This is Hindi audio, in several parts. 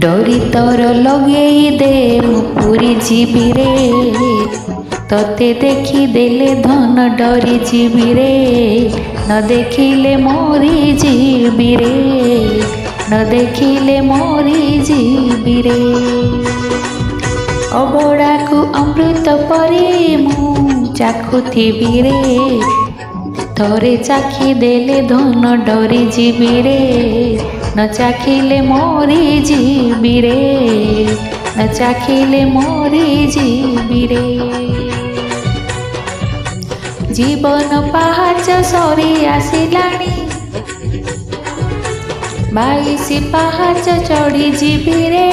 डोरी तोर लगेई दे मु पूरी जीवी रे तते देखी देले धन डरी जीवी रे न देखिले मोरी जीवी रे न देखिले मोरी जीवी रे अबड़ा को अमृत परी मु चाखुथिबी रे थोरे चाखी देले धन डरी जीवी रे न चाखिले मोरी जीवी रे न चाखिले मोरी जीवी रे जीवन पाहाच सरी आसिलाणी 22 पाहाच चढ़ी जीवी रे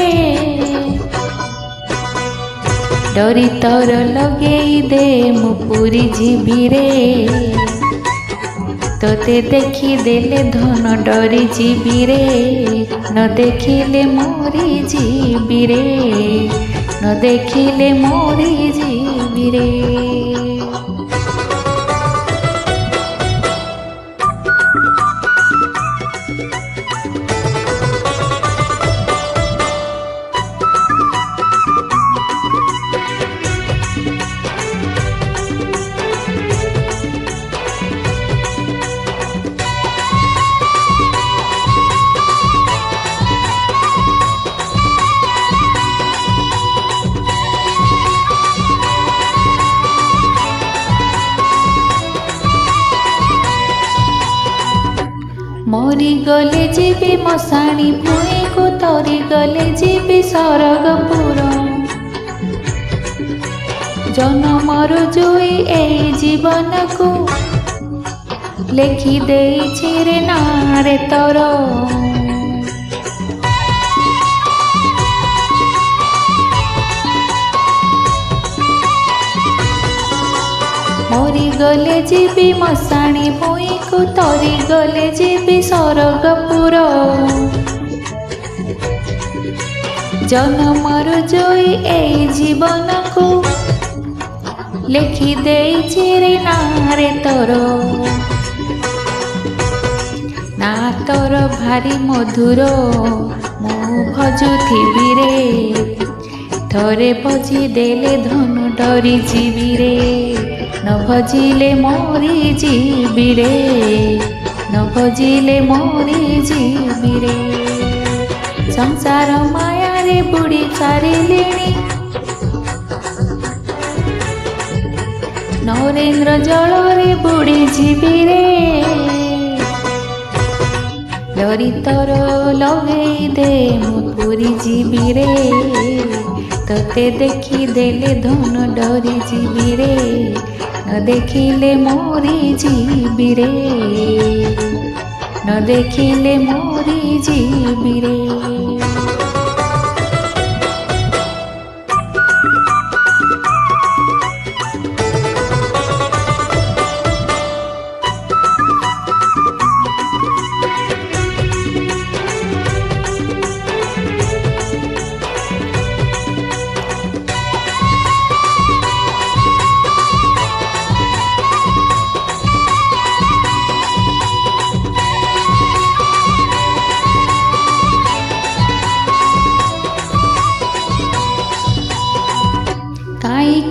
डोरी तोर लगेई दे मु पूरी जीवी रे तोते देखी देले धन डरी जीवी रे न देखिले मोरी जीवी रे न देखिले मोरी जीवी रे मरी गले जीवी मशाणी भूई को तरी गले जीवी सरगपुर जनमर जुई ए जीवन को लेखी देइछि रे नारे तोर मरी गले जीवी मशाणी भूई को तरी गले जीवी सरगपुर जनमर जोई ए जीवन को लेखी देइछि रे नारे तोर ना तोर भारी मधुर मु भजुथिबी रे थोरे भजी देले धन डरी जीवी रे न भजिले मोरी जीवी रे न भजिले मोरी जीवी रे संसार माया रे बुड़ी सारिलिणी नरेंद्र जल रे बुड़ी जीवी रे डोरी तोर लगेई दे मु पूरी जीवी रे तोते देखी देले धन डरी जीवी रे न देखिले मोरी जीवी रे न देखिले मोरी जीवी रे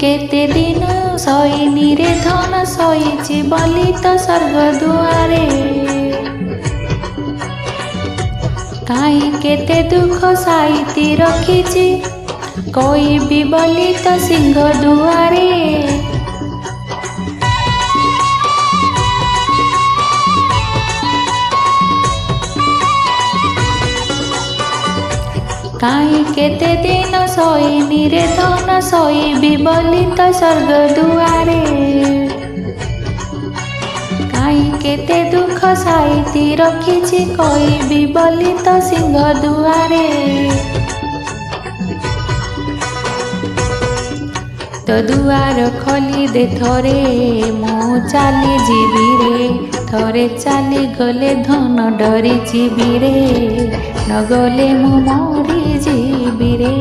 केते दिन सईनी रे धन सईची बली तो स्वर्ग दुआरे काई केते दुख साईती रखीची कोई भी बली तो सिंह दुआरे काई केते दिन सईनी रे धन सईबी बली तो स्वर्ग दुआरे काई केते दुख साईती रखीची कोई भी बली तो सिंह दुआरे तो दुआर खोली दे थोरे मु चाली जीवी रे थोरे चाली गले धन डरी जीवी रे न गले मु मोरी जीवी रे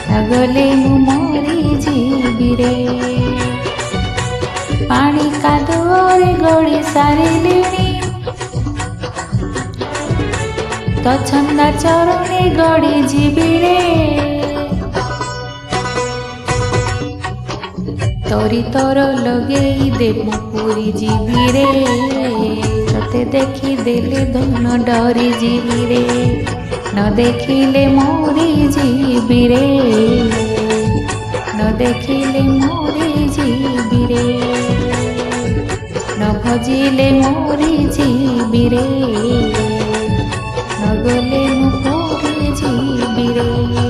न गले मु मोरी जीवी रे पानी कादुओरे गड़ी सारिलिणी ତ ଛନ୍ଦା ଚରଣୀ ଗଡ଼ି ଯିବି ରେ ତୋରି ତୋର ଲଗେଇ ଦେ ମୁଁ ପୁରୀ ଯିବି ରେ ତତେ ଦେଖି ଦେଲେ ଧନ ଡରି ଯିବି ରେ ନ ଦେଖିଲେ ମରି ଯିବି ରେ ନ ଦେଖିଲେ ମରି ଯିବି ରେ ନ ଭଜିଲେ ମରି ଯିବି ରେ ନ ଗଲେ ମୁଁ ପଡ଼ି ଯିବି ରେ।